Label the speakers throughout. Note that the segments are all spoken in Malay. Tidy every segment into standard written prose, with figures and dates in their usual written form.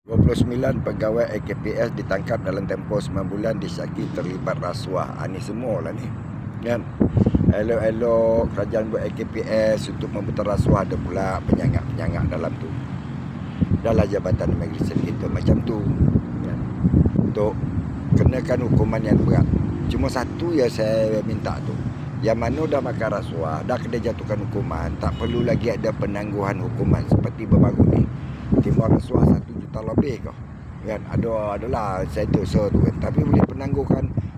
Speaker 1: 29 pegawai AKPS ditangkap dalam tempoh 9 bulan disyaki terlibat rasuah. Ini semualah ni. Kan? Elok-elok kerajaan buat AKPS untuk membuta rasuah, ada pula penyangak-penyangak dalam tu. Dalam jabatan immigration kita macam tu. Kan? Untuk kenakan hukuman yang berat. Cuma satu yang saya minta tu, yang mana dah makan rasuah, dah kena jatuhkan hukuman, tak perlu lagi ada penangguhan hukuman seperti baru ni. Timur rasuah 1 juta lebih kau. Kan adalah saya dosa tu kan. Tapi boleh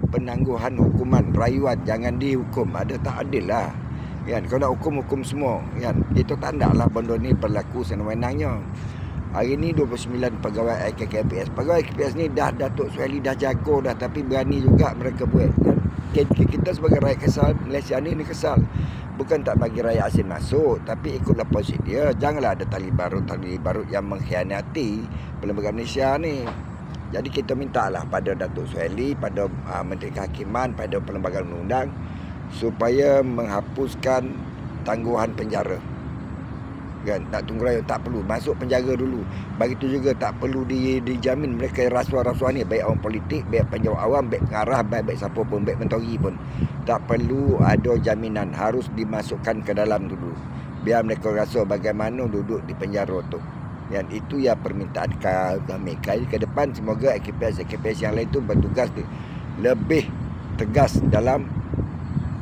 Speaker 1: penangguhan hukuman rayuan, jangan dihukum. Ada tak adil lah. Kan kalau nak hukum semua kan. Kita tak naklah benda ni berlaku senang-senangnya. Hari ni 29 pegawai AKPS. Pegawai AKPS ni Datuk Suhaili dah jago dah, tapi berani juga mereka buat kan. Kita sebagai rakyat kesal, Malaysia ni kesal. Bukan tak bagi rakyat asing masuk, tapi ikutlah policy dia. Janganlah ada tali barut yang mengkhianati perlembagaan Malaysia ni. Jadi kita mintalah pada Datuk Suhaili, pada Menteri Kehakiman, pada perlembagaan undang-undang supaya menghapuskan tangguhan penjara. Kan, tak tunggu raya, tak perlu masuk penjara dulu. Begitu juga tak perlu dijamin mereka rasuah-rasuah ni, baik orang politik, baik penjawat awam, baik pengarah, baik siapa pun, baik menteri pun. Tak perlu ada jaminan, harus dimasukkan ke dalam dulu. Biar mereka rasa bagaimana duduk di penjara tu. Dan itu ya permintaan kami. Ke depan semoga AKPS yang lain tu bertugas lebih tegas dalam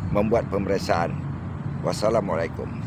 Speaker 1: membuat pemeriksaan. Wassalamualaikum.